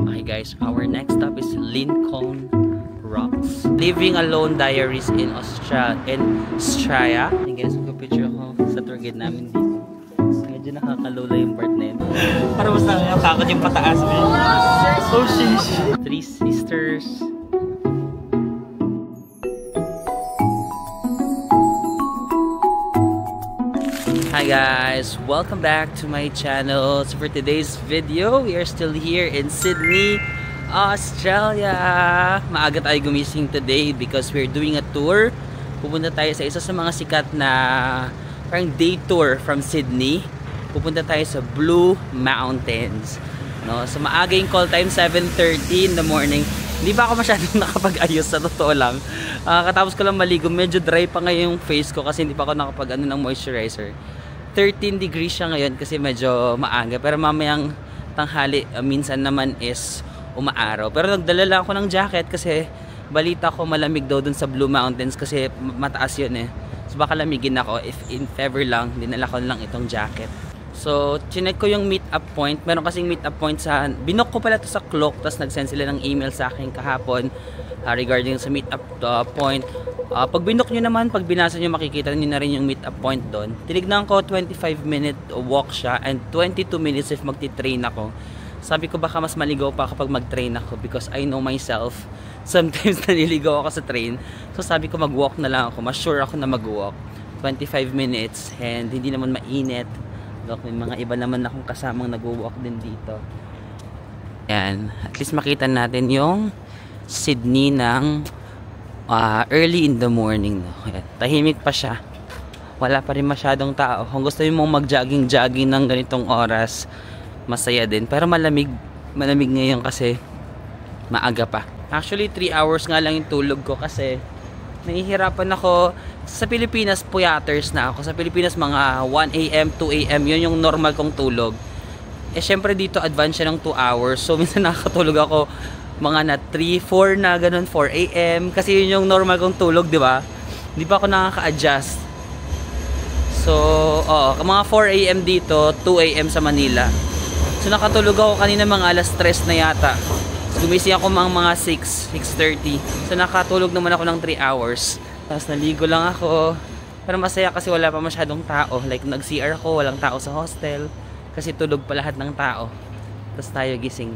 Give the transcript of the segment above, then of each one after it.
Okay guys, our next stop is Lincoln Rocks. Living Alone Diaries in Australia. And guys, magpapicture ako sa tour guide namin dito. Medyo nakakalula yung part na yun. Para mas nakakakot yung pataas eh. Oh sheesh! Three sisters. Hi guys, welcome back to my channel. So for today's video, we are still here in Sydney, Australia. Maaga tayo gumising today because we're doing a tour. Pupunta tayo sa isa sa mga sikat na parang day tour from Sydney. Pupunta tayo sa Blue Mountains. No? So maaga yung call time, 7:30 in the morning. Hindi pa ako masyadong nakapag-ayos, sa totoo lang. Katapos ko lang maligo, medyo dry pa ngayon yung face ko kasi hindi pa ako nakapag-ano ng moisturizer. 13 degrees siya ngayon kasi medyo maaga. Pero mamayang tanghali, minsan naman is umaaraw. Pero nagdala lang ako ng jacket kasi balita ko malamig daw dun sa Blue Mountains kasi mataas yun eh. So baka lamigin ako if ever lang, dinala ko lang itong jacket. So, chinek ko yung meet-up point. Meron kasing meet-up point sa... Binook ko pala to sa Klook, tapos nag-send sila ng email sa akin kahapon regarding sa meet-up point. Pag binook nyo naman, pag binasa nyo, makikita nyo na rin yung meet-up point doon. Tinignan ko, 25-minute walk siya and 22 minutes if magti-train ako. Sabi ko baka mas maligaw pa kapag mag-train ako because I know myself. Sometimes naliligaw ako sa train. So sabi ko mag-walk na lang ako. Mas sure ako na mag-walk. 25 minutes and hindi naman mainit. May mga iba naman akong kasamang nag-walk din dito. Yan. At least makita natin yung Sydney ng early in the morning. No? Yan. Tahimik pa siya. Wala pa rin masyadong tao. Kung gusto mong mag-jogging-jogging ng ganitong oras, masaya din. Pero malamig ngayon kasi maaga pa. Actually, 3 hours nga lang yung tulog ko kasi nahihirapan ako. Sa Pilipinas, puyaters na ako. Sa Pilipinas, mga 1 AM, 2 AM, yun yung normal kong tulog. Eh, syempre dito, advance siya ng 2 hours. So, minsan nakakatulog ako mga na 3, 4 na ganun, 4 AM. Kasi yun yung normal kong tulog, di ba? Hindi pa ako nakaka-adjust. So, mga 4 AM dito, 2 AM sa Manila. So, nakatulog ako kanina mga alas 3 na yata. So, gumising ako mga 6, 6:30. So, nakatulog naman ako ng 3 hours. Tapos naligo lang ako. Pero masaya kasi wala pa masyadong tao. Like nag-CR ako, walang tao sa hostel. Kasi tulog pa lahat ng tao. Tapos tayo gising.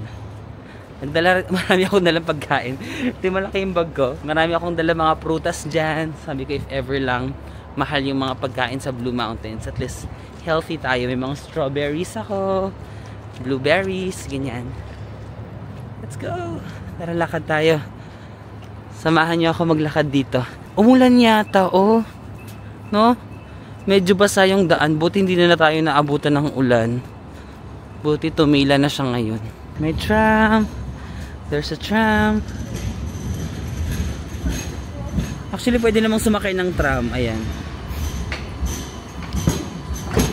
Marami akong dalang pagkain. Ito yung malaki yung bag ko. Marami akong dalang mga prutas dyan. Sabi ko if ever lang, mahal yung mga pagkain sa Blue Mountains. At least healthy tayo. May mga strawberries ako. Blueberries, ganyan. Let's go! Tara, lakad tayo. Samahan niyo ako maglakad dito. Umulan yata, oh. No? Medyo basa yung daan. Buti hindi na tayo naabutan ng ulan. Buti tumila na siya ngayon. May tram. There's a tram. Actually, pwede namang sumakay ng tram. Ayan.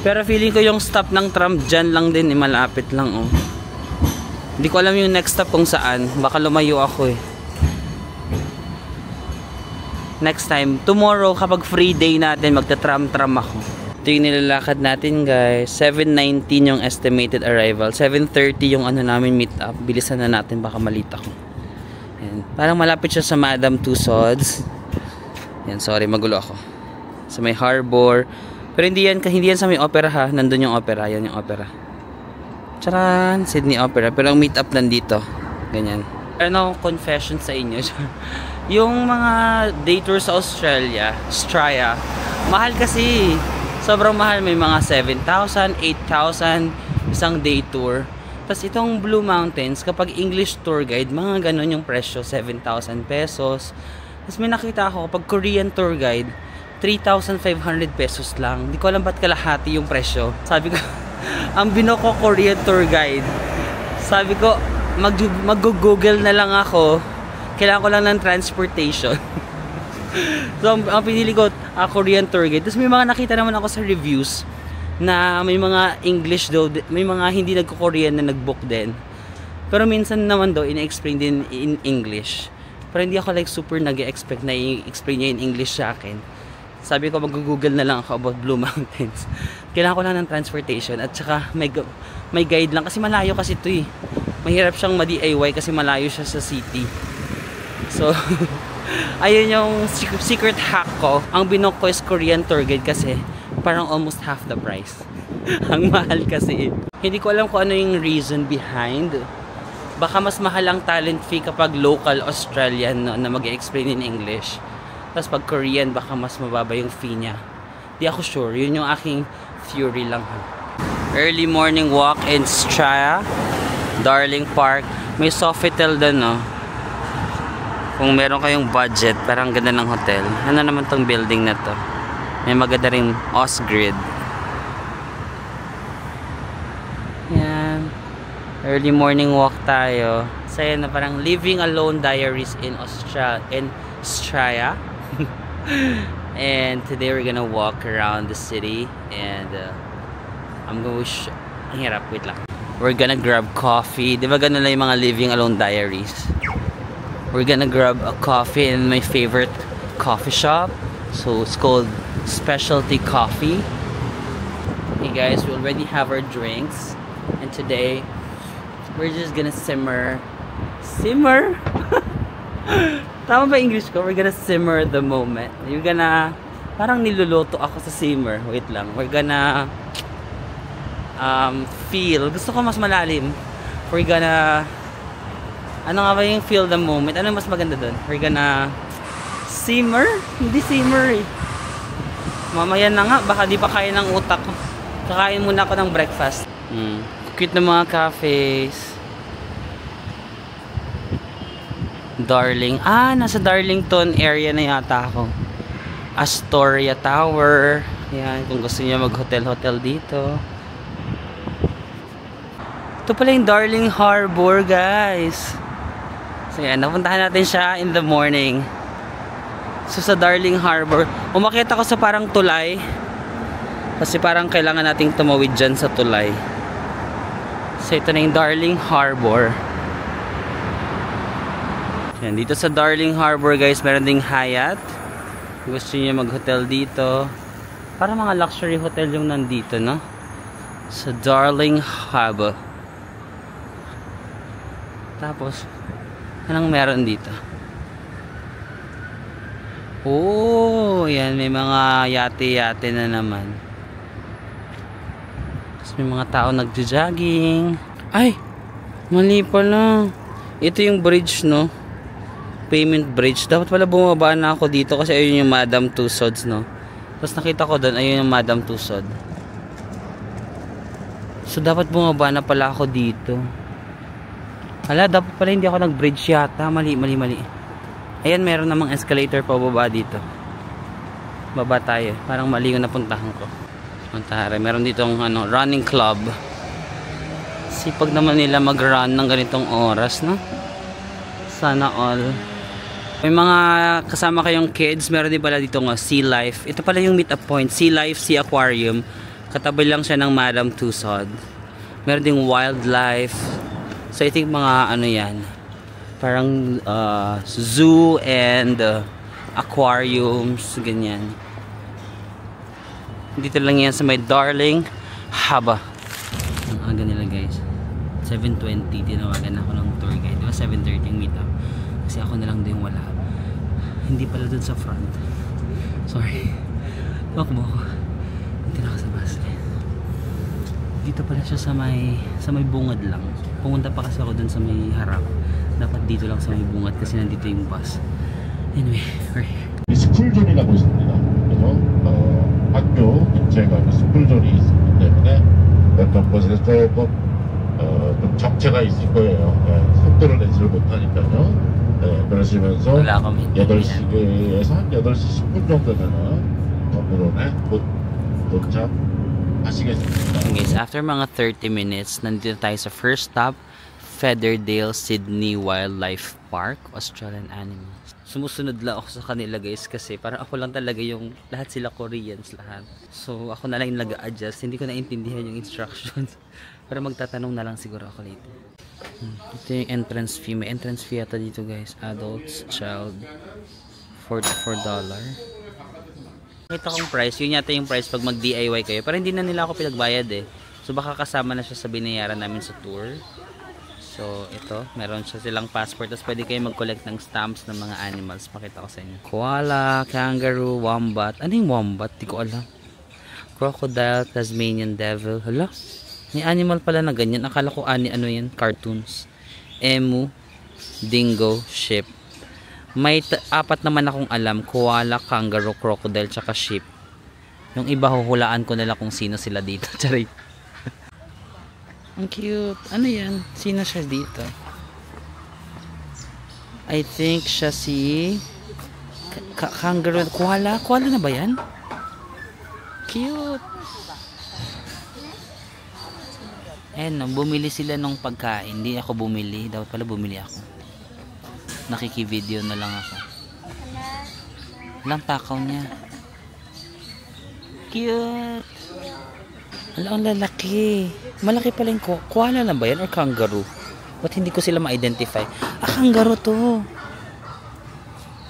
Pero feeling ko yung stop ng tram dyan lang din. Malapit lang, oh. Hindi ko alam yung next stop kung saan. Baka lumayo ako, eh. Next time, tomorrow kapag free day natin, magta-tram-tram ako. Ito yung nilalakad natin guys. 7:19 yung estimated arrival. 7:30 yung ano namin meet up. Bilisan na natin, baka malita ko. Ayan. Parang malapit siya sa Madame Tussauds. Yan, sorry, magulo ako. Sa may harbor. Pero hindi yan sa may opera ha. Nandun yung opera. Yan yung opera. Charan! Sydney Opera. Pero ang meet up nandito. Ganyan. Ano, confession sa inyo. Yung mga day tour sa Australia, mahal kasi. Sobrang mahal. May mga 7,000, 8,000 isang day tour. Tapos itong Blue Mountains, kapag English tour guide, mga ganun yung presyo, 7,000 pesos. Tapos may nakita ako, kapag Korean tour guide, 3,500 pesos lang. Hindi ko alam ba't kalahati yung presyo. Sabi ko, ang binoko Korean tour guide. Sabi ko, mag-google na lang ako. Kailangan ko lang ng transportation. So, ang pinili ko, Korean tour guide. Tapos may mga nakita naman ako sa reviews na may mga English daw, may mga hindi nagko-Korean na nag-book din. Pero minsan naman daw, ina-explain din in English. Pero hindi ako like super nag-expect na i-explain niya in English sa akin. Sabi ko, mag-google na lang ako about Blue Mountains. Kailangan ko lang ng transportation at saka may guide lang kasi malayo kasi ito eh. mahirap siyang ma-DIY kasi malayo siya sa city. So, ayun yung secret hack ko. Ang binook ko is Korean tour guide kasi parang almost half the price. Ang mahal kasi. Hindi ko alam kung ano yung reason behind. Baka mas mahal ang talent fee kapag local Australian na mag-explain in English. Tapos pag Korean, baka mas mababa yung fee niya. Di ako sure. Yun yung aking theory lang. Early morning walk in Straya, Darling Park. May Sofitel doon, no? Kung meron kayong budget, parang ganda ng hotel. Ano naman tong building na to? May maganda rin Osgrid. Yan. Early morning walk tayo. Saya na parang living alone diaries in Straya. And today we're gonna walk around the city and I'm going to ang hirap, wait lang. We're gonna grab coffee. Di ba ganun lang yung mga living alone diaries? We're gonna grab a coffee in my favorite coffee shop. So it's called Specialty Coffee. Hey guys, we already have our drinks. And today, we're just gonna simmer. Simmer? Tama ba English ko? We're gonna simmer the moment. You're gonna, parang niluluto ako sa simmer. Wait lang. We're gonna feel. Gusto ko mas malalim. We're gonna, ano nga ba yung feel the moment? Ano mas maganda dun? We're gonna simmer? Hindi simmer eh. Mamaya na nga. Baka di pa kaya ng utak ko. Kakain muna ako ng breakfast. Cute na mga cafes. Darling. Nasa Darlington area na yata ako. Astoria Tower. Yan, kung gusto niyo mag-hotel dito. Ito pala yung Darling Harbor, guys. So yan, napuntahan natin siya in the morning. So sa Darling Harbor, umakyat ako sa parang tulay. Kasi parang kailangan nating tumawid dyan sa tulay. So ito na yung Darling Harbor. Yan, dito sa Darling Harbor guys, meron ding Hyatt. Gusto niyo mag-hotel dito. Para mga luxury hotel yung nandito, no? Sa Darling Harbor. Tapos, anong meron dito? Oh, yan, may mga yate-yate na naman. Tapos may mga tao nagja-jogging. Ay, mali pala. Ito yung bridge, no? Payment bridge. Dapat pala bumaba na ako dito kasi ayun yung Madame Tussauds, no? Tapos nakita ko doon, ayun yung Madame Tussauds. So dapat bumaba na pala ako dito. Hala, dapat pala hindi ako nag-bridge yata. Mali. Ayan, meron namang escalator pa baba dito. Baba tayo. Parang mali yung napuntahan ko. Meron dito running club. Sipag naman nila mag-run ng ganitong oras, no? Sana all. May mga kasama kayong kids, meron din pala dito Sea Life. Ito pala yung meet up point, Sea Life, Sea Aquarium. Katabi lang siya ng Madame Tussauds. Meron ding wildlife. So I think mga yan, parang zoo and aquariums, ganyan. Dito lang yan sa may Darling Harbor. Ang aga nila guys, 7:20, tinawagan ako ng tour guide. Diba 7:30 yung meet up? Kasi ako na lang din wala. Hindi pala dun sa front. Sorry. Bakbo ako. Hindi na ako sa bus. Dito pala siya sa may bungad lang. Pumunta pa kasi ako dun sa may harap. Dapat dito lang sa may bungad kasi nandito yung bus. Anyway, we're here. 스쿨존이라고 있습니다. 그래서 학교 근처에 가면 스쿨존이 있기 때문에 어떤 곳에서 조금 좀 적체가 있을 거예요. 속도를 내지를 못하니까요. 그러시면서 8시에서 한 8시 10분 정도면은 건물원에 곧 도착하시겠습니다. Guys, after mga 30 minutes, nandito tayo sa first stop, Featherdale Sydney Wildlife Park, Australian Animals. Sumusunod lang ako sa kanila guys kasi parang ako lang talaga yung lahat sila Koreans lahat. So ako na lang yung nag-a-adjust, hindi ko naintindihan yung instructions. Pero magtatanong na lang siguro ako later. Ito yung entrance fee. May entrance fee ata dito guys. Adults, child, $44. Ito kong price. Yun yata yung price pag mag-DIY kayo. Pero hindi na nila ako pinagbayad eh. So baka kasama na siya sa binayaran namin sa tour. So, ito, meron siya silang passport. Tapos pwede kayo mag-collect ng stamps ng mga animals. Pakita ko sa inyo. Koala, kangaroo, wombat. Ano yung wombat? Di ko alam. Crocodile, Tasmanian devil. Hala, may animal pala na ganyan. Akala ko ano yan, cartoons. Emu, dingo, sheep. May 4 naman akong alam. Koala, kangaroo, crocodile, tsaka sheep. Yung iba huhulaan ko nila kung sino sila dito. Charit. Ang cute. Ano yan? Sino siya dito? I think siya si kangaroo. Koala? Koala na ba yan? Cute. No, bumili sila ng pagkain. Hindi ako bumili. Dapat pala bumili ako. Nakiki-video na lang ako. Walang takaw niya. Cute. Ang lalaki. Malaki pala yung koala na ba yan or kangaroo? Ba't hindi ko sila ma-identify? Kangaroo to.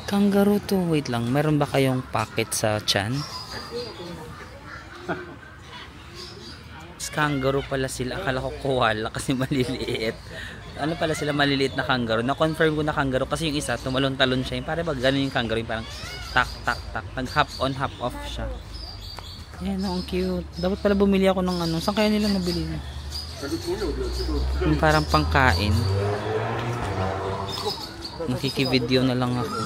Kangaroo to. Wait lang. Meron ba kayong pocket sa tiyan? Kangaroo pala sila. Akala ko koala kasi maliliit. Ano pala sila, maliliit na kangaroo. Na-confirm ko na kangaroo kasi yung isa tumalon-talon siya. Yung parang ba ganun yung kangaroo. Yung parang tak tak tak. Nag-hop on hop off siya. Ayan, ang cute. Dapat pala bumili ako ng ano. Saan kaya nila nabili? Yung parang pangkain. Nakiki-video na lang ako.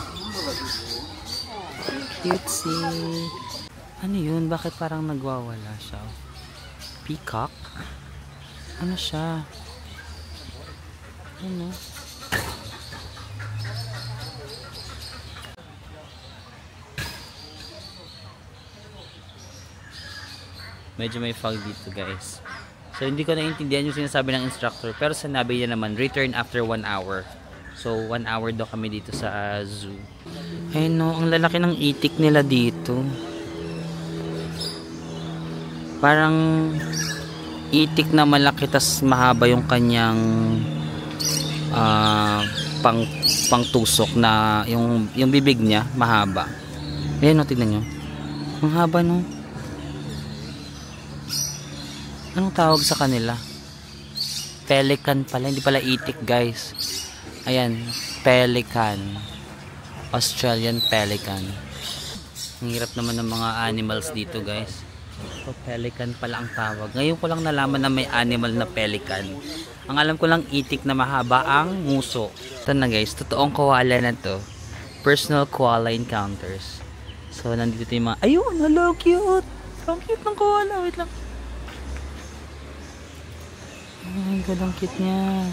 Cutesy. Ano yun? Bakit parang nagwawala siya? Peacock? Ano siya? Ano? Medyo may fog dito guys. So hindi ko naiintindihan yung sinasabi ng instructor. Pero sinabi niya naman, return after 1 hour. So 1 hour daw kami dito sa zoo. Ay no, ang lalaki ng itik nila dito. Parang itik na malaki tas mahaba yung kanyang pangtusok na yung bibig niya mahaba. Ayan no, tignan nyo. Ang haba no. Anong tawag sa kanila? Pelican pala, hindi pala itik guys. Ayan, pelican. Australian pelican. Ang hirap naman ng mga animals dito guys. So, pelican pala ang tawag. Ngayon ko lang nalaman na may animal na pelican. Ang alam ko lang itik na mahaba ang nguso. Ito na guys, totoong koala na to. Personal koala encounters. So, nandito yung mga, ayun, hello, cute. Ang cute ng koala, wait lang. Oh my god, ang cute niya.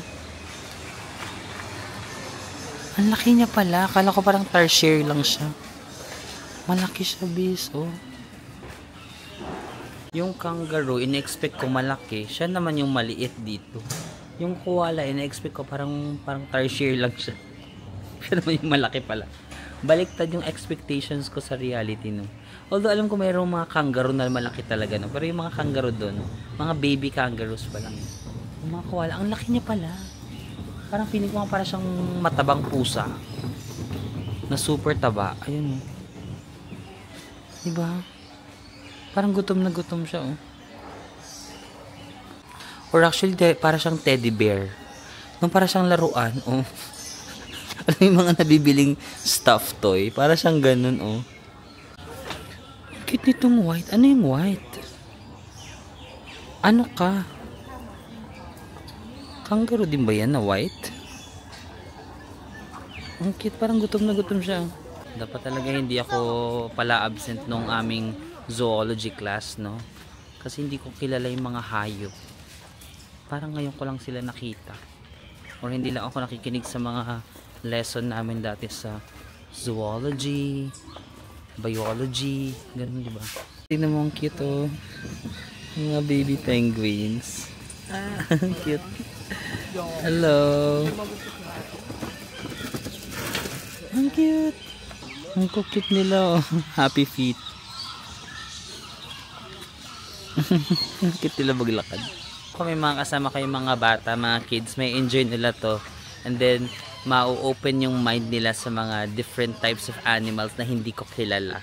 Ang laki niya pala. Akala ko parang tarsier lang siya. Malaki siya, bis. Oh. Yung kangaroo, ina-expect ko malaki. Siya naman yung maliit dito. Yung koala, ina-expect ko parang tarsier lang siya. Siya naman yung malaki pala. Baliktad yung expectations ko sa reality, no. Although alam ko mayroong mga kangaroo na malaki talaga, no. Pero yung mga kangaroo doon, mga baby kangaroos pa lang. Yung mga koala, ang laki niya pala. Parang feeling ko para siyang matabang pusa. Na super taba. Ayun, oh. Diba? Parang gutom na gutom siya, oh. Or actually, para siyang teddy bear. Nung para siyang laruan, oh. Alam yung mga nabibiling stuffed toy. Para siyang ganun, oh. Cute nitong white. Ano yung white? Ano ka? Kangaroo din ba yan na white? Ang cute, parang gutom na gutom siya. Dapat talaga hindi ako pala absent nung aming zoology class, no? Kasi hindi ko kilala yung mga hayop. Parang ngayon ko lang sila nakita. Or hindi lang ako nakikinig sa mga lesson namin dati sa zoology, biology, ganun, diba? Tingnan mo, ang cute, oh. Mga baby penguins. Cute. Hello. Ang cute. Ang cute nila, oh. Happy feet. Ang cute nila maglakad. Kung may mga kasama kayong mga bata, mga kids, may enjoy nila to. And then, ma-open yung mind nila sa mga different types of animals na hindi ko kilala.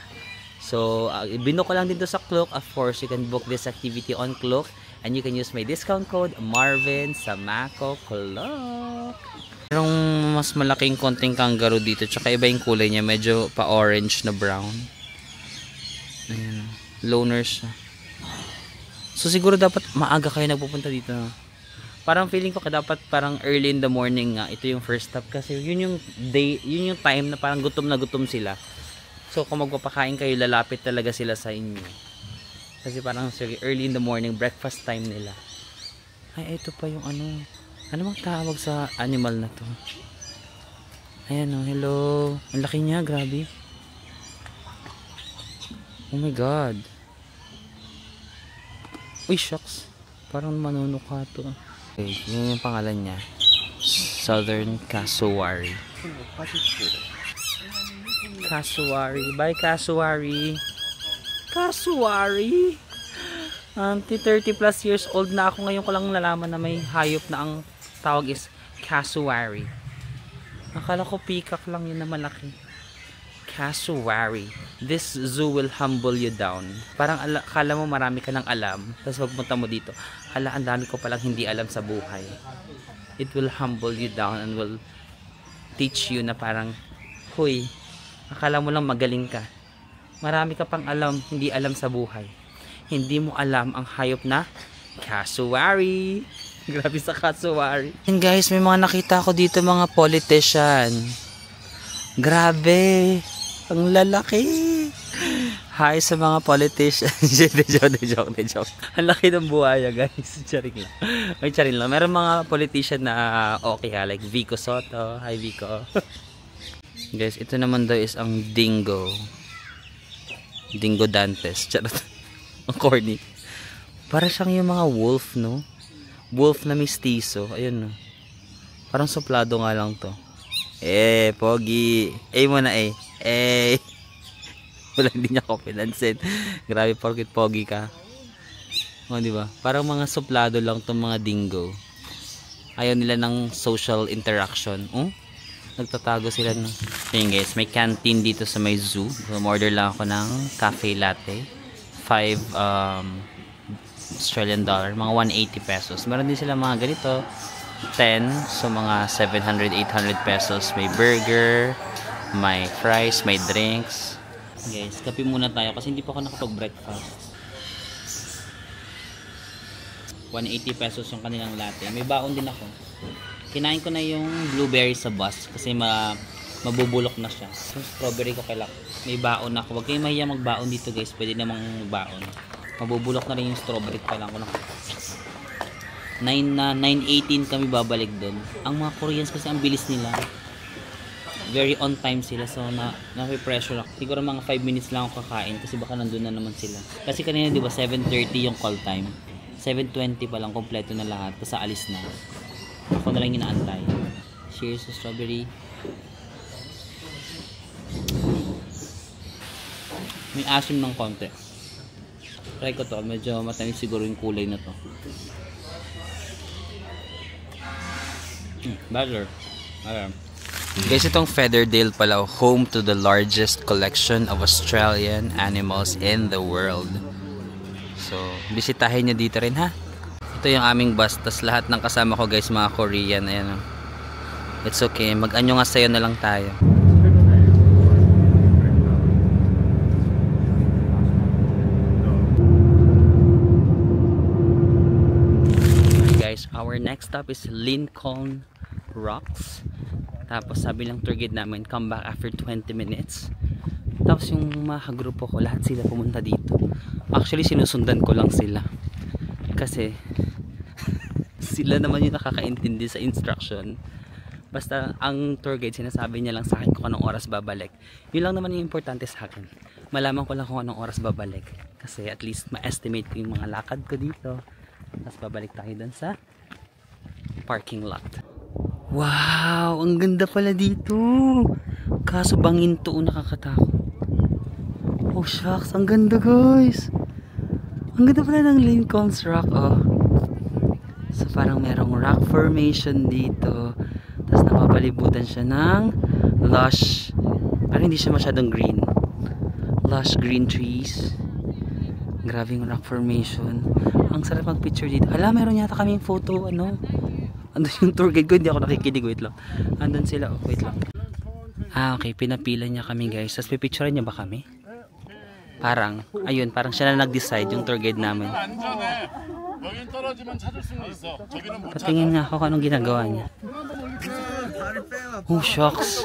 So, binuko lang dito sa Klook. Of course, you can book this activity on Klook. And you can use my discount code Marvin sa Mako Clock. Merong mas malaking konting kangaroo dito. Tsaka iba yung kulay niya. Medyo pa-orange na brown. Ayan. Loner siya. So siguro dapat maaga kayo nagpupunta dito. Parang feeling ko dapat parang early in the morning nga. Ito yung first stop. Kasi yun yung day, yun yung time na parang gutom na gutom sila. So kung magpapakain kayo, lalapit talaga sila sa inyo. Kasi parang early in the morning, breakfast time nila. Ay, ito pa yung ano. Ano bang tawag sa animal na to? Ayan o, hello. Ang laki niya, grabe. Oh my God. Uy, shucks. Parang manunuka to. Okay, yun yung pangalan niya. Southern Cassowary. Cassowary. Bye, Cassowary. Cassowary. 30 plus years old na ako. Ngayon ko lang nalaman na may hayop na ang tawag is cassowary. Akala ko peacock lang yun na malaki. Cassowary. This zoo will humble you down. Parang akala mo marami ka nang alam. Tapos pagpunta mo dito, hala, ang dami ko palang hindi alam sa buhay. It will humble you down and will teach you na parang, huy, akala mo lang magaling ka. Marami ka pang alam, hindi alam sa buhay. Hindi mo alam ang hayop na cassowary. Grabe sa cassowary. And guys, may mga nakita ko dito mga politician. Grabe. Ang lalaki. Hi sa mga politician. joke. Ang laki ng buhaya, guys. Charing lang. Ay, charing lang. Meron mga politician na okay ha. Like Vico Soto. Hi, Vico. Guys, ito naman daw is ang dingo. Dingo Dantes. Charot. Ang corny. Para siyang yung mga wolf, no? Wolf na mistiso. Ayun, no? Parang suplado nga lang to. Pogi. Mo na Wala, hindi niya confidence. Grabe, porkit pogi ka. O, diba? Parang mga suplado lang tong mga dingo. Ayaw nila ng social interaction. Nagtatago sila ng... Ayun guys, may canteen dito sa may zoo. So, order lang ako ng cafe latte. 5 Australian dollar. Mga 180 pesos. Meron din sila mga ganito. 10. So, mga 700, 800 pesos. May burger, may fries, may drinks. Guys, kape muna tayo kasi hindi pa ako nakapag-breakfast. 180 pesos yung kanilang latte. May baon din ako. Kinain ko na yung blueberry sa bus kasi mabubulok na siya. Yung strawberry ko kailangan. May baon na ako. Huwag kayong mahiya magbaon dito guys. Pwede namang baon. Mabubulok na rin yung strawberry ko kailangan ko na. 9:18 kami babalik doon. Ang mga Koreans kasi ang bilis nila. Very on time sila. So na-pressure ako. Siguro mga 5 minutes lang ako kakain kasi baka nandun na naman sila. Kasi kanina di ba 7:30 yung call time. 7:20 pa lang kompleto na lahat. Tapos alis na. Ako na lang inaantay. Cheers sa strawberry. May asim ng konti. Try ko to. Medyo matamis siguro yung kulay na to. Better. Guys, itong Featherdale pala, home to the largest collection of Australian animals in the world. So, bisitahin nyo dito rin ha. Ito yung aming bus. Tas lahat ng kasama ko guys, mga Korean. Ayan, it's okay. Mag-anyo nga sayo na lang tayo. Guys, our next stop is Lincoln Rocks. Tapos sabi ng tour guide namin, come back after 20 minutes. Tapos yung mga grupo ko, lahat sila pumunta dito. Actually, sinusundan ko lang sila. Kasi sila naman yung nakakaintindi sa instruction. Basta ang tour guide, sinasabi niya lang sa akin kung anong oras babalik. Yun lang naman yung importante sa akin. Malaman ko lang kung anong oras babalik. Kasi at least ma-estimate ko yung mga lakad ko dito. Tapos babalik tayo dun sa parking lot. Wow! Ang ganda pala dito! Kaso bangin to, nakakatakot. Oh shucks! Ang ganda guys! Ang ganda pala ng Lincoln's Rock, oh. So parang merong rock formation dito. Tapos napapalibutan siya ng lush. Pero hindi siya masyadong green. Lush green trees. Grabe yung rock formation. Ang sarap mag-picture dito. Hala, meron yata kaming photo, ano? Andun yung tour guide ko, hindi ako nakikinig. Wait lang. Andun sila, oh. Wait lang. Ah, okay. Pinapila niya kami, guys. Tapos pipicturean niya ba kami? Parang, ayun, parang siya na nag-decide yung tour guide namin. Patingin nga ako kung anong ginagawa niya. Oh, shocks.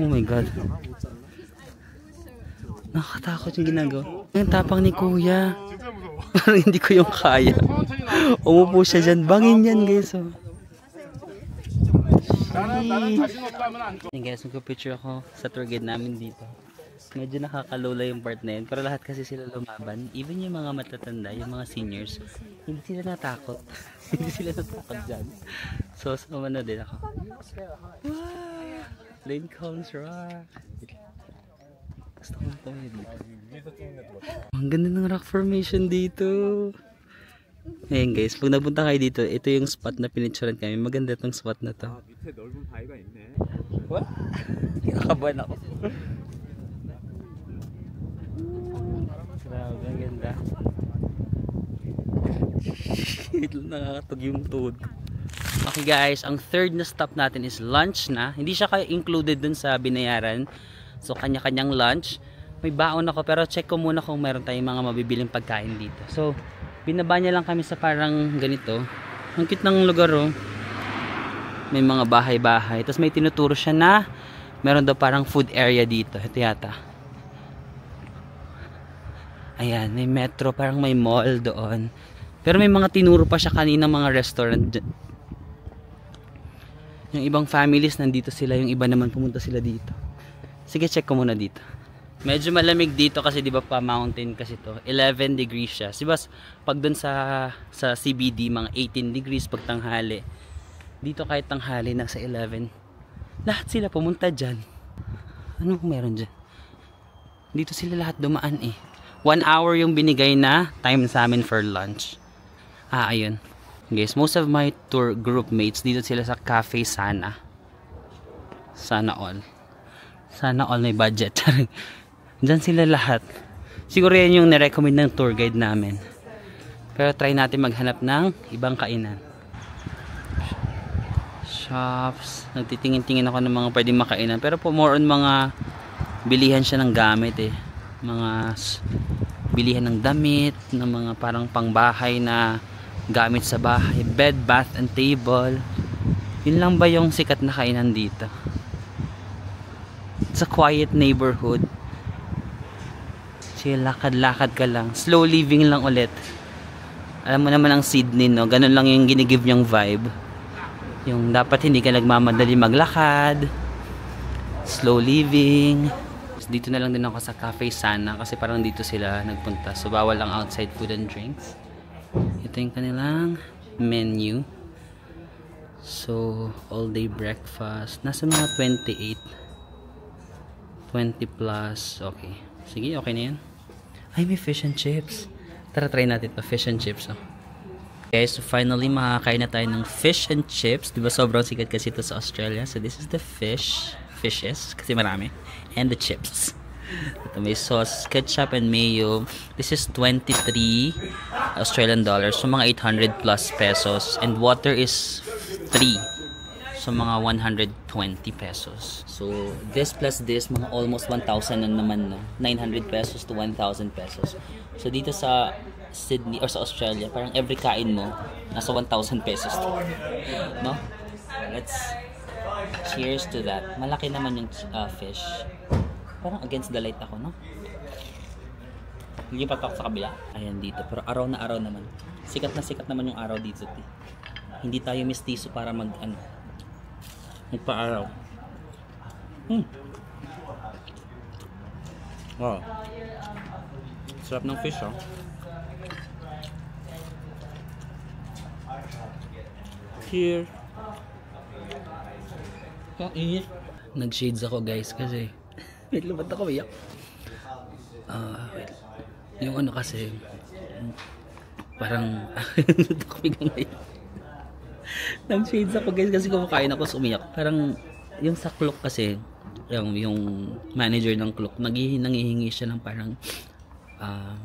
Oh my God. Nakakatakot yung ginagawa. Ang tapang ni kuya. Parang hindi ko yung kaya. Umupo siya dyan. Bangin yan, guys. Oh. Yan guys, magpapicture ako sa tour guide namin dito. Medyo nakakalola yung part na yun. Pero lahat kasi sila lumaban. Even yung mga matatanda, yung mga seniors, hindi sila natakot. Hindi sila natakot dyan. So, sumama na din ako. Wow! Lincoln's Rock. Gusto ko ito dito. Ang ganda ng rock formation dito. Ayan guys, pag napunta kayo dito, ito yung spot na pinicturean kami. Maganda itong spot na to. What? Kinakabahan ako. Grabe, ang ganda. Nakakatog yung tuhod ko. Okay guys, ang third na stop natin is lunch na. Hindi siya included dun sa binayaran. So kanya-kanyang lunch. May baon ako pero check ko muna kung meron tayong mga mabibiling pagkain dito. So binaba niya lang kami sa parang ganito. Ang cute ng lugar oh. May mga bahay-bahay. Tapos may tinuturo siya na meron daw parang food area dito. Ito yata. Ayan, may metro. Parang may mall doon. Pero may mga tinuro pa siya kanina mga restaurant. Yung ibang families nandito sila. Yung iba naman pumunta sila dito. Sige, check ko muna dito. Medyo malamig dito kasi 'di ba pa mountain kasi to. 11 degrees siya. Diba pag doon sa CBD mga 18 degrees pag tanghali. Dito kahit tanghali nasa 11. Lahat sila pumunta diyan. Ano kung meron diyan? Dito sila lahat dumaan eh. 1 hour yung binigay na time sa amin for lunch. Ah, ayun. Guys, most of my tour group mates dito sila sa Cafe Sana. Sana all. Sana all may budget. Diyan sila lahat. Siguro yan yung nirecommend ng tour guide namin. Pero try natin maghanap ng ibang kainan. Shops. Nagtitingin-tingin ako ng mga pwedeng makainan. Pero po more on mga bilihan siya ng gamit eh. Mga bilihan ng damit. Ng mga parang pangbahay na gamit sa bahay. Bed, bath, and table. Yun lang ba yung sikat na kainan dito? It's a quiet neighborhood. Chill, lakad-lakad ka lang. Slow living lang ulit. Alam mo naman ang Sydney, no? Ganun lang yung ginigive niyang vibe. Yung dapat hindi ka nagmamadali maglakad. Slow living. Dito na lang din ako sa Cafe Sana kasi parang dito sila nagpunta. So bawal lang outside food and drinks. Ito yung kanilang menu. So all day breakfast. Nasa mga 20 plus. Okay. Sige, okay na yan. Ay, may fish and chips. Tara, try natin pa fish and chips. Oh. Okay, so finally makakain na tayo ng fish and chips. Diba sobrang sikat kasi ito sa Australia. So this is the fishes, kasi marami. And the chips. Ito may sauce, ketchup and mayo. This is 23 Australian dollars. So mga 800 plus pesos. And water is 3. So mga 120 pesos. So this plus this, mga almost 1,000 na naman, no? 900 pesos to 1,000 pesos. So dito sa Sydney or sa Australia, parang every kain mo nasa 1,000 pesos. No? Let's cheers to that. Malaki naman yung fish. Parang against the light ako, no? Lipat ako sa kabila. Ayan dito. Pero araw na araw naman. Sikat na sikat naman yung araw dito. Hindi tayo mistiso para magpa-araw. Wow. Sarap ng fish, oh. Here. Nag-shades ako, guys, kasi wait, lumat ako, iyak. Yung ano kasi parang nag-shades ako, guys, kasi kumakain ako, sumiyak. Parang yung sa clock kasi yung manager ng clock nangihingi siya ng parang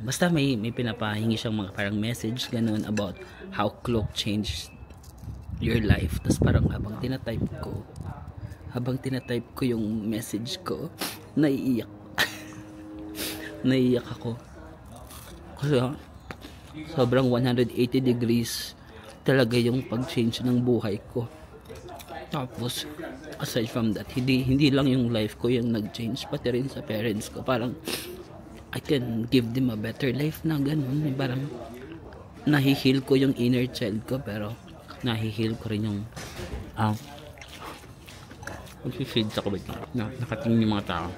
basta may pinapahingi siyang mga parang message ganun about how Klook changed your life. Tapos parang habang tinatype ko yung message ko, naiiyak. Naiiyak ako. Kasi sobrang 180 degrees talaga yung pag-change ng buhay ko. Tapos aside from that, hindi lang yung life ko yung nag-change, pati rin sa parents ko. Parang I can give them a better life na ganun. Parang nahihil ko yung inner child ko, pero nahihil ko rin yung magsishades ako ba nakatingin yung mga tao.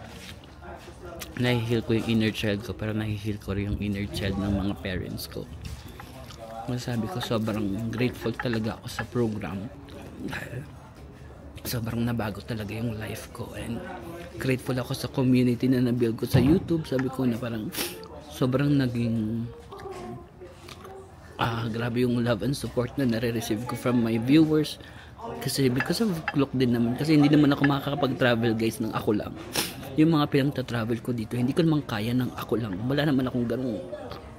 Nahihil ko yung inner child ko, pero nahihil ko rin yung inner child ng mga parents ko. Masasabi ko sobrang grateful talaga ako sa program dahil sobrang nabago talaga yung life ko, and grateful ako sa community na nabuild ko sa YouTube. Sabi ko na parang sobrang naging grabe yung love and support na nare-receive ko from my viewers, kasi because of Klook din naman, kasi hindi naman ako makakapag-travel guys ng ako lang. Yung mga pinagta-travel ko dito, hindi ko naman kaya ng ako lang. Wala naman akong ganung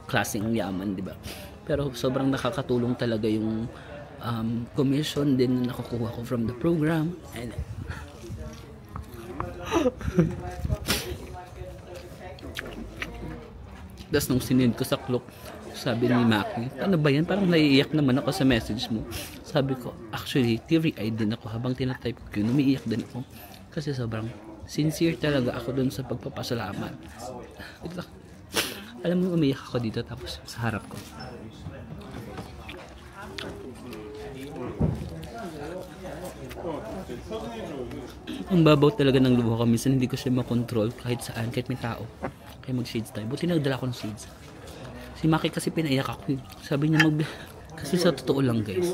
klaseng yaman, di ba? Pero sobrang nakakatulong talaga yung commission din na nakukuha ko from the program. And das nung sinend ko sa Klook, sabi ni Maki, ano ba yan? Parang naiiyak naman ako sa message mo. Sabi ko, actually, teary-eyed din ako habang tinatype ko yun. Umiiyak din ako. Kasi sobrang sincere talaga ako dun sa pagpapasalamat. Alam mo, umiiyak ako dito tapos sa harap ko. Ang babaw talaga ng luha ko. Minsan hindi ko siya makontrol kahit saan, kahit may tao. Kaya mag-shades tayo. Buti nagdala ko ng shades. Si Maki kasi pinaiyak ako. Sabi niya kasi sa totoo lang guys,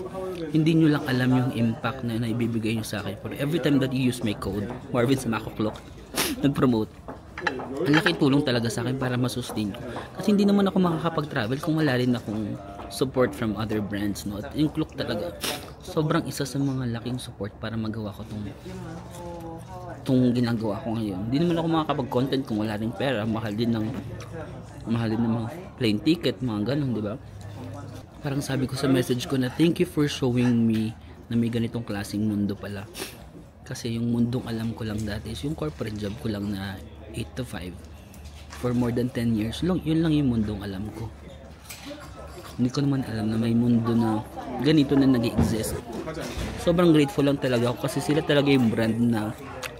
hindi nyo lang alam yung impact na naibibigay nyo sa akin. For every time that you use my code, Marvin sa Mako Klook, nag-promote. Ang laking tulong talaga sa akin para masustain ko. Kasi hindi naman ako makakapag-travel kung wala rin akong support from other brands, no? At yung Klook talaga, sobrang isa sa mga laking support para magawa ko tong ginagawa ko ngayon. Hindi naman ako makakapag-content kung wala rin pera. Mahal din ng mga plane ticket, mga ganun, di ba? Parang sabi ko sa message ko na thank you for showing me na may ganitong klaseng mundo pala. Kasi yung mundong alam ko lang dati is yung corporate job ko lang na 8 to 5 for more than 10 years. Yun lang yung mundong alam ko. Hindi ko naman alam na may mundo na ganito na nag-exist. Sobrang grateful lang talaga ako kasi sila talaga yung brand na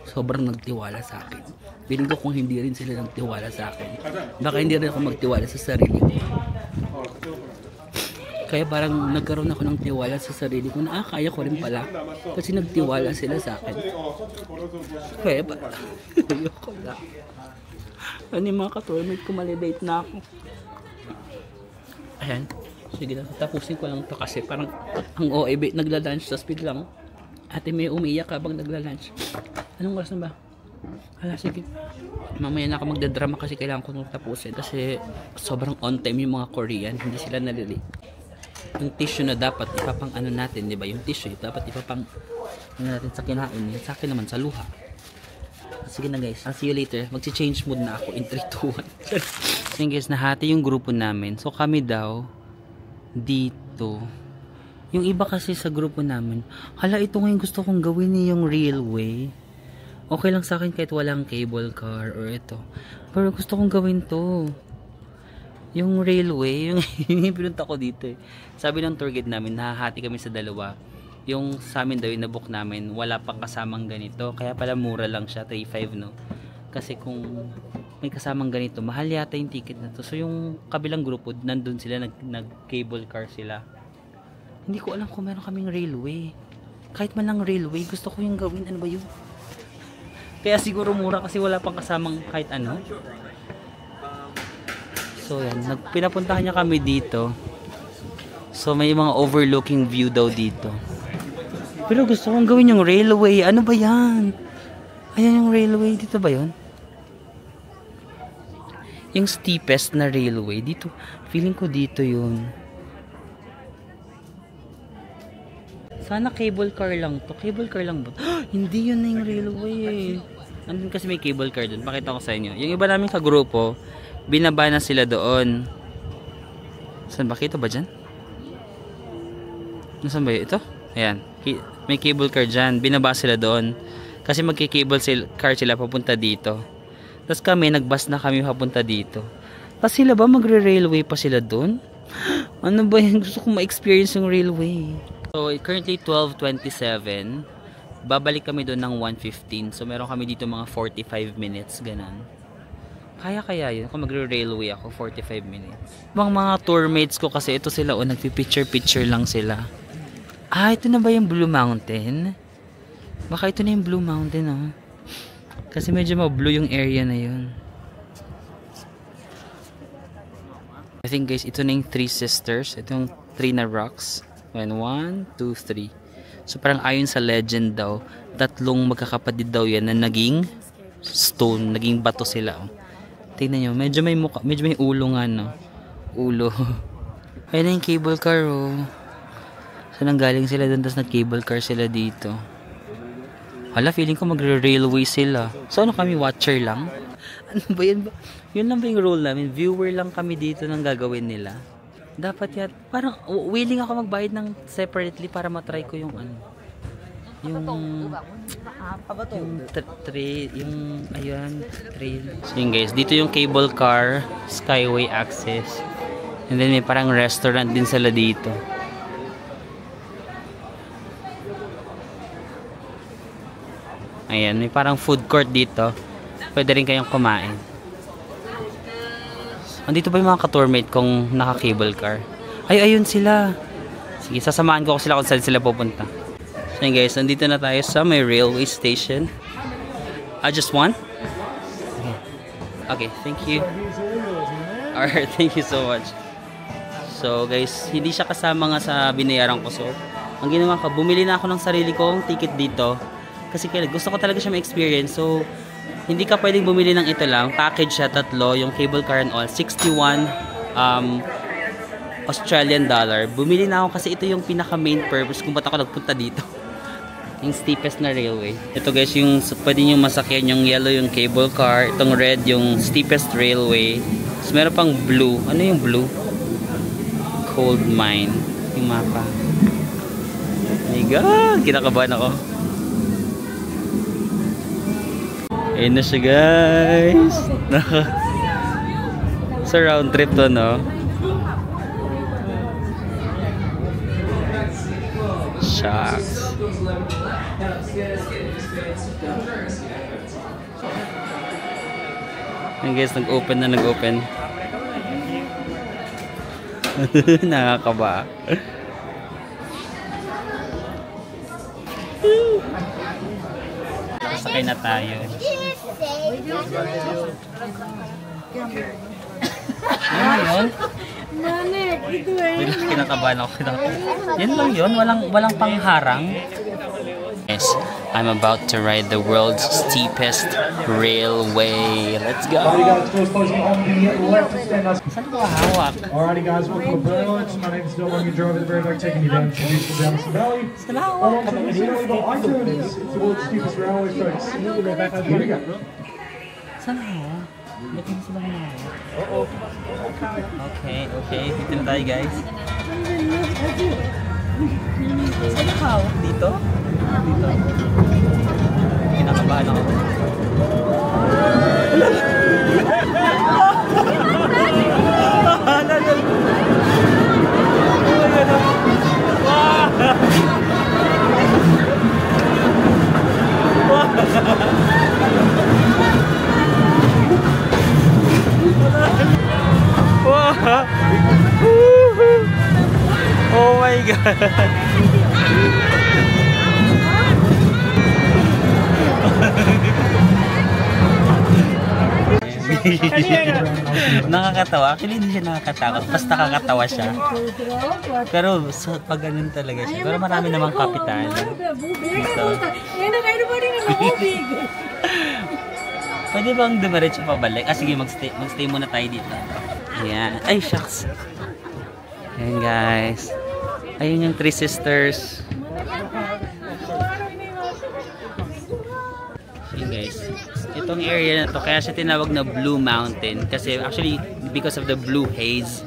sobrang nagtiwala sa akin. Feeling ko kung hindi rin sila nagtiwala sa akin, baka hindi rin ako magtiwala sa sarili ko. Kaya parang nagkaroon ako ng tiwala sa sarili ko na kaya ko rin pala. Kasi nagtiwala sila sa akin. Kaya parang ayoko na. Ano yung mga ka-tourmate ko, malidate na ako. Ayan. Sige na, tapusin ko lang to kasi parang ang OEB nagla-lunch tapos biglang ate may umiiyak habang nagla-lunch. Anong oras na ba? Hala, sige. Mamaya na ako magdadrama kasi kailangan ko nung tapusin kasi sobrang on time yung mga Korean. Hindi sila nalilate. Yung tissue na dapat ipapang ano natin, di ba? Yung tissue dapat ipapang ano natin sa kinain. Sa akin naman sa luha. Sige na guys, I'll see you later. Magsi-change mood na ako in 3, 2, 1. Yan guys, nahati yung grupo namin. So kami daw dito. Yung iba kasi sa grupo namin, hala, ito ngayon gusto kong gawin yung railway. Okay lang sa akin kahit walang cable car or ito. Pero gusto kong gawin to. Yung railway, yung pinunta ko dito eh. Sabi ng tour guide namin, nahahati kami sa dalawa. Yung sa amin daw, yung nabook namin, wala pang kasamang ganito. Kaya pala mura lang siya, 3.5 no. Kasi kung may kasamang ganito, mahal yata yung ticket na to. So yung kabilang grupo, nandun sila, nag-cable car sila. Hindi ko alam kung meron kaming railway. Kahit man lang railway, gusto ko yung gawin. Ano ba yun? Kaya siguro mura kasi wala pang kasamang kahit ano. So yan, pinapuntahan niya kami dito. So may mga overlooking view daw dito. Pero gusto kong gawin yung railway. Ano ba yan? Ayan yung railway. Dito ba yun? Yung steepest na railway. Dito. Feeling ko dito yun. Sana cable car lang to. Cable car lang ba? Hindi yun na yung railway eh. Andun kasi may cable car dun. Pakita ko sa inyo. Yung iba namin ka grupo, binaba na sila doon. Saan ba? Kita ba dyan? Nasaan ba yun? Ito? Ayan. May cable car dyan. Binaba sila doon. Kasi magki-cable car sila papunta dito. Tapos kami, nag-bus na kami papunta dito. Tapos sila ba magre-railway pa sila doon? Ano ba yan? Gusto kong ma-experience yung railway. So, currently 12:27. Babalik kami doon ng 1:15. So, meron kami dito mga 45 minutes. Ganon. Kaya yun. Kung magre-railway ako, 45 minutes. Mga tourmates ko kasi ito sila. O, nagpipicture-picture lang sila. Ah, ito na ba yung Blue Mountain? Baka ito na yung Blue Mountain, oh. Kasi medyo ma-blue yung area na yun. I think guys, ito na yung Three Sisters. Ito yung 3 na rocks. 1, 2, 3. So parang ayon sa legend daw, 3 magkakapatid daw yan na naging stone, naging bato sila, oh. Tingnan nyo, medyo may mukha, medyo may ulo nga, no? Ulo. Ayun na yung cable car, oh. So nanggaling sila doon, tapos nag-cable car sila dito. Hala, feeling ko magre-railway sila. So ano kami, watcher lang? Ano ba yun ba? Yun lang ba yung role namin? Viewer lang kami dito ng gagawin nila. Dapat yan. Parang willing ako magbayad ng separately para matry ko yung ano. Yung trail, yung ayun, trail. So yun guys, dito yung cable car, Skyway access. And then may parang restaurant din sila dito. Ayan, may parang food court dito. Pwede rin kayong kumain. Andito ba yung mga ka-tourmate kong naka-cable car? Ay, ayun sila. Sige, sasamahan ko sila kung saan sila pupunta. So yun guys, nandito na tayo sa may railway station. Just one? Okay, thank you. Alright, thank you so much. So guys, hindi siya kasama nga sa binayaran ko. So, ang ginawa ko, bumili na ako ng sarili kong ticket dito. Kasi gusto ko talaga siya ma-experience. So, hindi ka pwedeng bumili ng ito lang. Package siya, 3. Yung cable car and all. 61 Australian dollar. Bumili na ako kasi ito yung pinaka main purpose kung ba't ako nagpunta dito. Yung steepest na railway. Ito guys, yung pwede nyo masakyan. Yung yellow yung cable car. Itong red yung steepest railway. So, meron pang blue. Ano yung blue? Cold mine. Yung mapa. Oh my God! Kinakabahan ako. Ayun na siya guys. Sa round trip to, no? Shucks. Ayun guys, nag-open na nag-open. Nakakaba. Sakay na tayo. Ano yun? Kinakabahan ako. Yan lang yun. Walang pangharang. Yes, I'm about to ride the world's steepest railway. Let's go! Saan ko hawak? Alrighty guys, welcome aboard. My name is Dylan. I'm your driver of the very back, taking you down to Jamison Valley. Saan hawak? It's the world's steepest railway, folks. Here we go. Saan hawak? Ba't hindi sila hawak? Okay. Dito na tayo guys. Saan hawak? Dito? Dito. Kinakabahan ako. Oh my God. Nakakatawa. Actually, hindi siya nakakatakot. Basta nakakatawa siya. Pero pag ganun talaga siya. Pero marami namang kapitan. Pwede bang dumiretso pabalik? Sige, magstay muna tayo dito. Ayan. Ay, shucks. Ayan guys. Ayun yung Three Sisters. Guys, itong area na to kaya siya tinawag na Blue Mountain kasi actually because of the blue haze.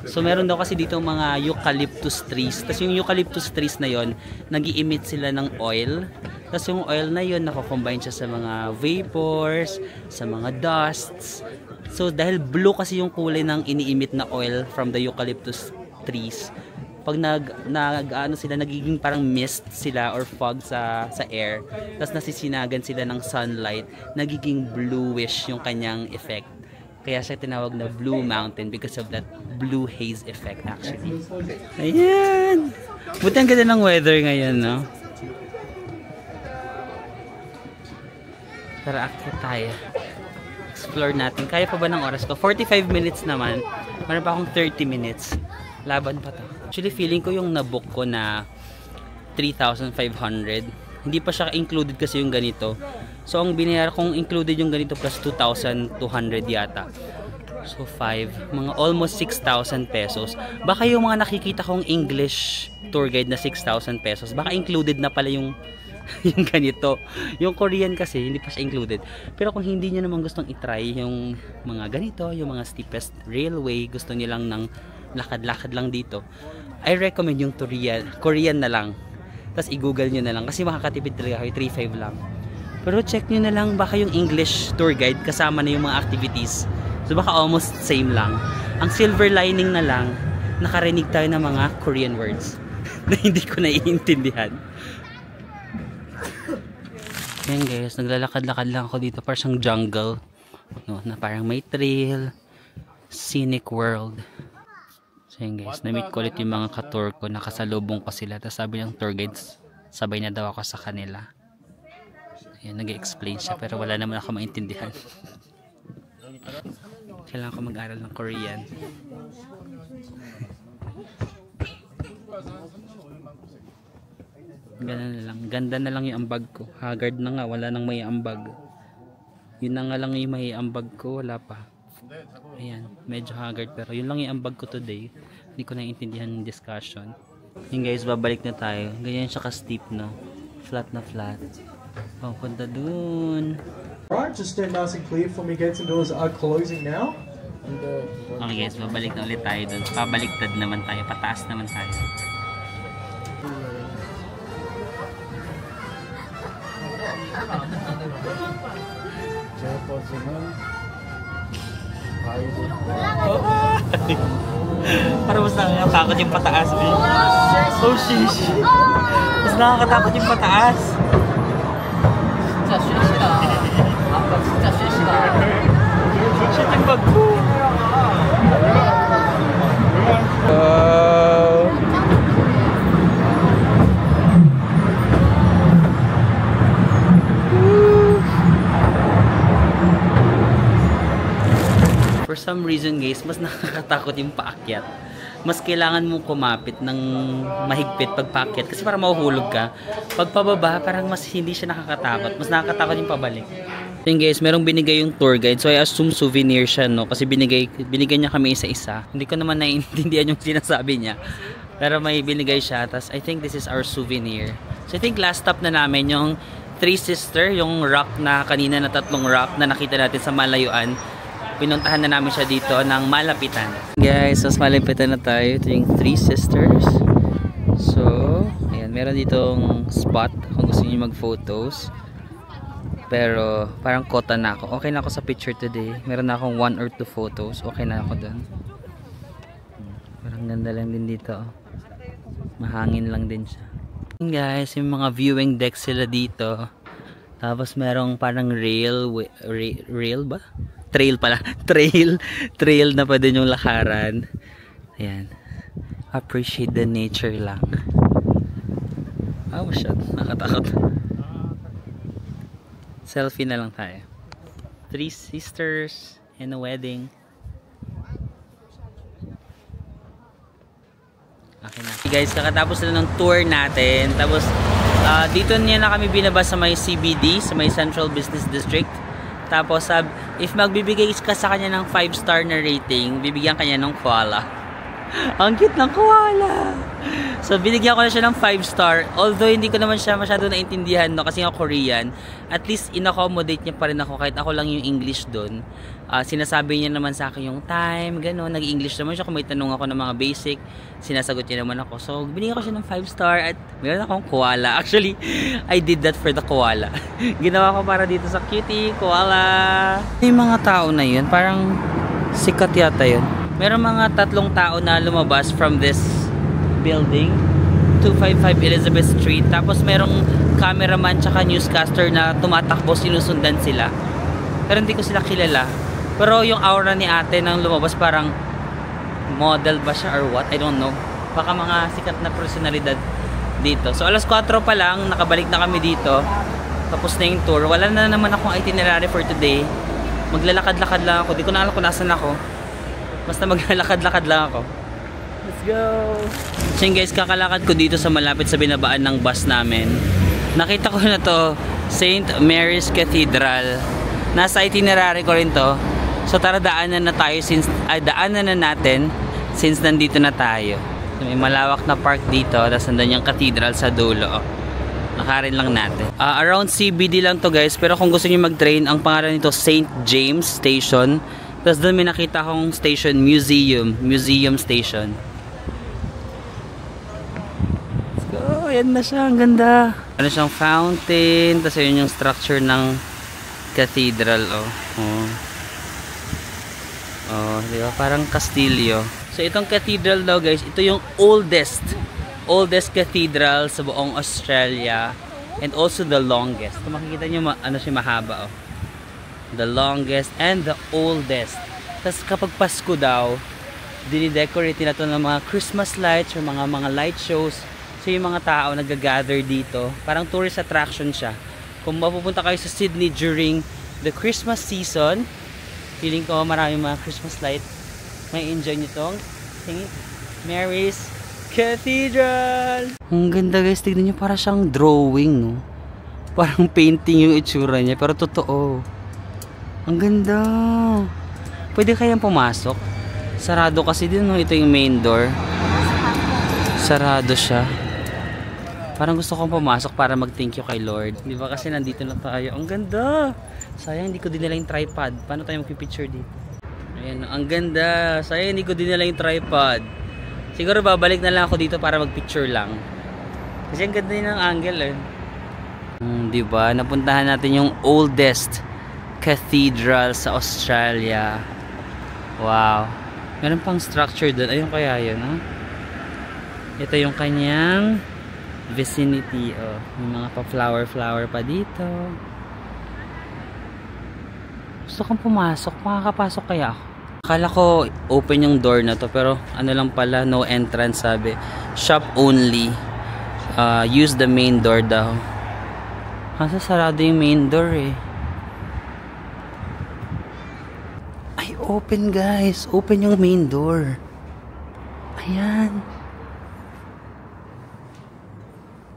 So meron daw kasi dito mga eucalyptus trees. Tapos yung eucalyptus trees na yon, nag-i-emit sila ng oil. Tapos yung oil na yon nako-combine siya sa mga vapors, sa mga dusts. So dahil blue kasi yung kulay ng ini-emit na oil from the eucalyptus trees, pag ano sila, nagiging parang mist sila or fog sa air, tapos nasisinagan sila ng sunlight, nagiging bluish yung kanyang effect. Kaya siya tinawag na Blue Mountain because of that blue haze effect actually. Ayan! Buti ang ganda ng weather ngayon, no? Tara, akit tayo. Explore natin. Kaya pa ba ng oras ko? 45 minutes naman. Meron pa akong 30 minutes. Laban pa to. Actually, feeling ko yung nabook ko na 3,500. Hindi pa siya included kasi yung ganito. So, ang binayar kong included yung ganito plus 2,200 yata. So, 5. Mga almost 6,000 pesos. Baka yung mga nakikita kong English tour guide na 6,000 pesos, baka included na pala yung yung ganito. Yung Korean kasi, hindi pa siya included. Pero kung hindi nyo naman gustong itry yung mga ganito, yung mga steepest railway, gusto nyo lang ng lakad-lakad lang dito, I recommend yung Korean na lang. Tapos i-google nyo na lang kasi makakatipid talaga kayo, 3,500 lang. Pero check nyo na lang baka yung English tour guide kasama na yung mga activities. So baka almost same lang. Ang silver lining na lang, nakarinig tayo ng mga Korean words na hindi ko naiintindihan. Yan guys, naglalakad-lakad lang ako dito, parang siyang jungle, no, na parang may trail, scenic world. So yan guys, na-meet ko ulit yung mga ka-tour ko, nakasalubong ko sila, tapos sabi ng tour guides, sabay na daw ako sa kanila. Ayan, nag-explain siya, pero wala naman ako maintindihan. Kailangan ko mag-aral ng Korean. Ganun na lang. Ganda na lang yung ambag ko. Haggard na nga. Wala nang may ambag. Yun na nga lang yung may ambag ko. Wala pa. Ayan. Medyo haggard. Pero yun lang yung ambag ko today. Hindi ko naiintindihan yung discussion. Yun guys, babalik na tayo. Ganyan siya ka-steep, no? Flat na flat. Punta dun. Right, just stand nice and clear for me. Gates and doors are closing now. Okay guys, babalik na ulit tayo dun. Pabaliktad naman tayo. Pataas naman tayo. Parang mas nakakatakot yung pataas. Oh shish. Mas nakakatakot yung pataas. Shit yung bag ko. For some reason guys, mas nakakatakot yung paakyat. Mas kailangan mong kumapit ng mahigpit pag paakyat kasi parang mahuhulog ka. Pag pababa, parang mas hindi siya nakakatakot. Mas nakakatakot yung pabalik. Then guys, merong binigay yung tour guide. So I assume souvenir siya, no? Kasi binigay niya kami isa-isa. Hindi ko naman naiintindihan yung sinasabi niya. Pero may binigay siya. Tapos I think this is our souvenir. So I think last stop na namin yung Three Sister, yung rock na kanina na 3 rock na nakita natin sa malayuan. Pinuntahan na namin siya dito ng malapitan. Guys, mas malapitan na tayo. Ito yung Three Sisters. So, ayan, meron ditong spot kung gusto niyo mag-photos. Pero, parang kota na ako. Okay na ako sa picture today. Meron na akong 1 or 2 photos. Okay na ako dun. Parang ganda lang din dito. Mahangin lang din siya. Guys, yung mga viewing deck sila dito. Tapos merong parang rail ba? Trail pala. Trail na pa din yung lakaran. Ayan. Appreciate the nature lang. Oh shit, nakatakot. Selfie na lang tayo. Three sisters and a wedding. Okay na. Okay guys, kakatapos na ng tour natin. Tapos dito niya na kami binaba sa may CBD, sa may Central Business District. Tapos if magbibigay ka sa kanya ng 5-star na rating, bibigyan kanya ng koala. Ang cute ng koala. So, binigyan ko na siya ng 5 star. Although, hindi ko naman siya masyado naintindihan, no? Kasi nga Korean. At least, in-accommodate niya pa rin ako. Kahit ako lang yung English doon. Sinasabi niya naman sa akin yung time, gano'n. Nag-English naman siya. Kung may tanong ako ng mga basic, sinasagot niya naman ako. So, binigyan ko siya ng 5 star. At meron akong koala. Actually, I did that for the koala. Ginawa ko para dito sa cutie, koala. Yung mga tao na yun, parang sikat yata yun. Meron mga 3 tao na lumabas from this building, 255 Elizabeth Street. Tapos merong cameraman tsaka newscaster na tumatakbo, sinusundan sila. Pero hindi ko sila kilala. Pero yung aura ni ate nang lumabas, parang model ba siya or what? I don't know. Baka mga sikat na personalidad dito. So alas 4 pa lang, nakabalik na kami dito. Tapos na yung tour. Wala na naman akong itinerary for today. Maglalakad-lakad lang ako. Di ko na alam kung nasan ako. Basta maglalakad-lakad lang ako. Let's go! So yun guys, kakalakad ko dito sa malapit sa binabaan ng bus namin. Nakita ko na to, St. Mary's Cathedral. Nasa itinerary ko rin to. So tara, daanan na tayo daanan na natin since nandito na tayo. So, may malawak na park dito, tapos nandun yung cathedral sa dulo. Nakarin lang natin. Around CBD lang to guys, pero kung gusto niyo mag-train, ang pangalan nito St. James Station. Tapos doon may nakita akong station, Museum Station. Let's go! Ayan na siya, ang ganda. Ano siyang fountain, tapos yun yung structure ng cathedral. Di ba? Parang kastilyo. So itong cathedral daw guys, ito yung oldest cathedral sa buong Australia, and also the longest. Kung makikita nyo, ano siya, mahaba. The longest and the oldest. Tapos kapag Pasko daw, dinidecorate nila ito ng mga Christmas lights or mga light shows. So yung mga tao nag-gather dito, parang tourist attraction siya. Kung mapupunta kayo sa Sydney during the Christmas season, feeling ko maraming mga Christmas light, may enjoy nyo itong St. Mary's Cathedral. Ang ganda guys, tignan nyo, para siyang drawing, no? Parang painting yung itsura niya, pero totoo. Ang ganda. Pwede kayang pumasok? Sarado kasi din, no? Ito yung main door. Sarado siya. Parang gusto kong pumasok para mag-thank you kay Lord. Di ba kasi nandito na tayo. Ang ganda. Sayang hindi ko dinala yung tripod. Paano tayo mag-picture dito? Ayan, ang ganda. Sayang hindi ko dinala yung tripod. Siguro babalik na lang ako dito para mag-picture lang. Kasi ang ganda din ng angle eh. Di ba? Napuntahan natin yung oldest cathedral sa Australia. Wow. Meron pang structure doon. Ayun kaya yun, ha? Ito yung kanyang vicinity. May mga pa-flower pa dito. Gusto kong pumasok. Makakapasok kaya ako? Akala ko open yung door na to, pero ano lang pala, no entrance sabi. Shop only. Use the main door daw. Kasi sarado yung main door eh. Ay, open guys. Open yung main door. Ayan.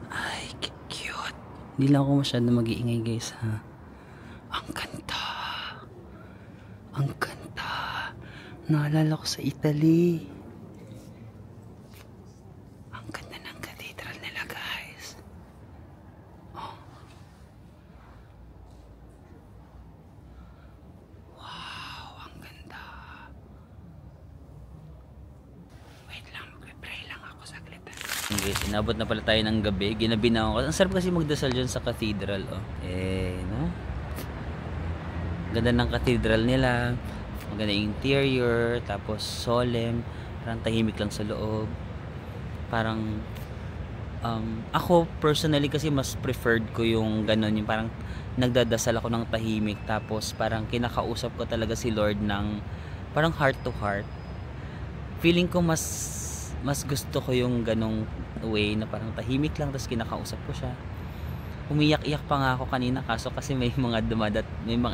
Ay, cute. Hindi lang ako masyado mag-iingay guys, ha. Ang ganda. Ang ganda. Naalala ko sa Italy. Ang ganda ng cathedral nila guys. Oh. Wow, ang ganda. Wait lang, mag-pray lang ako saglit. Okay, inabot na pala tayo ng gabi. Ginabi na ako. Ang sarap kasi magdasal dyan sa cathedral. No? Ganda ng cathedral nila. Maganda yung interior, tapos solemn, parang tahimik lang sa loob. Parang ako personally kasi mas preferred ko yung ganun, yung parang nagdadasal ako ng tahimik, tapos parang kinakausap ko talaga si Lord ng parang heart to heart. Feeling ko mas gusto ko yung ganong way na parang tahimik lang, tapos kinakausap ko siya. Umiyak-iyak pa nga ako kanina, kaso kasi may mga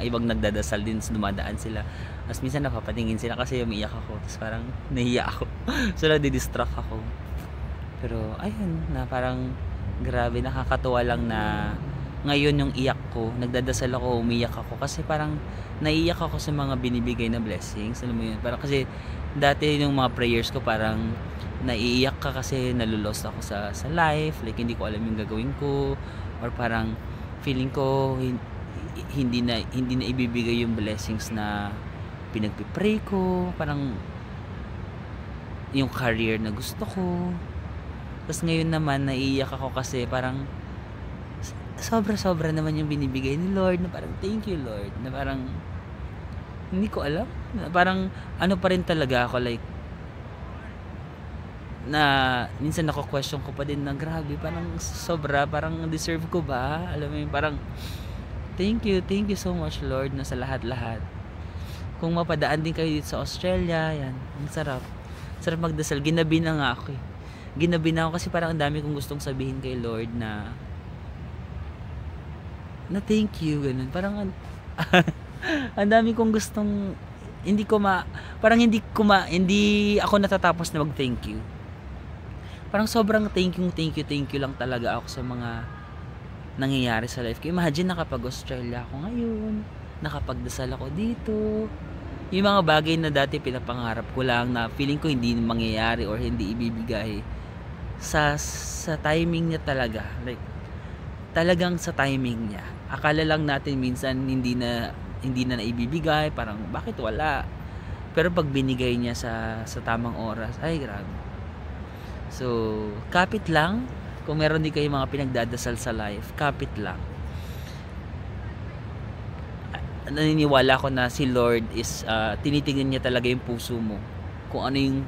ibang nagdadasal din, dumadaan sila. Mas minsan napapatingin sila kasi umiiyak ako, tapos parang nahiya ako. So nadi-distract ako. Pero ayun, na parang grabe, nakakatuwa lang na ngayon yung iyak ko, nagdadasal ako, umiyak ako kasi parang naiiyak ako sa mga binibigay na blessings, alam mo yun, parang kasi dati yung mga prayers ko parang naiiyak ka kasi nalulost ako sa life, like hindi ko alam yung gagawin ko, or parang feeling ko hindi na ibibigay yung blessings na pinagpipray ko, parang yung career na gusto ko. Tapos ngayon naman naiiyak ako kasi parang sobra naman yung binibigay ni Lord, na parang thank you Lord, na parang hindi ko alam, na parang ano pa rin talaga ako, like na minsan question ko pa din na grabe, parang sobra, parang deserve ko ba, alam mo yun, parang thank you so much Lord, na sa lahat-lahat. Kung mapadaan din kayo dito sa Australia, yan, ang sarap magdasal. Ginabi na nga ako ginabi na ako kasi parang ang dami kong gustong sabihin kay Lord na thank you, ganun, parang ang dami kong gustong, hindi ako natatapos na mag thank you, parang sobrang thank you lang talaga ako sa mga nangyayari sa life ko. Imagine nakapag Australia ako ngayon, nakapagdasal ako dito, yung mga bagay na dati pinapangarap ko lang na feeling ko hindi mangyayari or hindi ibibigay, sa timing niya talaga, like talagang sa timing niya. Akala lang natin minsan hindi na naibibigay, parang bakit wala, pero pag binigay niya sa tamang oras, ay grabe. So kapit lang, kung meron din kayo mga pinagdadasal sa life, kapit lang. Naniniwala ko na si Lord is tinitingnan niya talaga yung puso mo, kung ano yung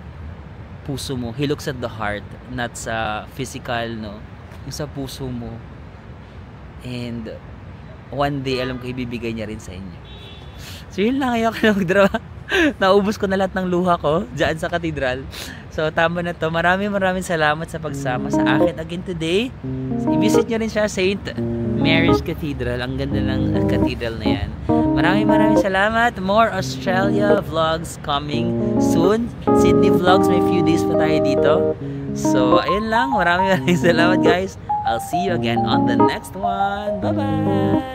puso mo. He looks at the heart, not sa physical, no, yung sa puso mo. And one day alam ko ibibigay niya rin sa inyo. So yun lang, ayoko na magdrama. Naubos ko na lahat ng luha ko dyan sa katedral. So tama na to. Maraming salamat sa pagsama sa akin again today. I-visit nyo rin siya, St. Mary's Cathedral. Ang ganda ng cathedral na yan. Maraming salamat. More Australia vlogs coming soon. Sydney vlogs, may few days pa tayo dito. So ayun lang. Maraming salamat guys. I'll see you again on the next one. Bye bye.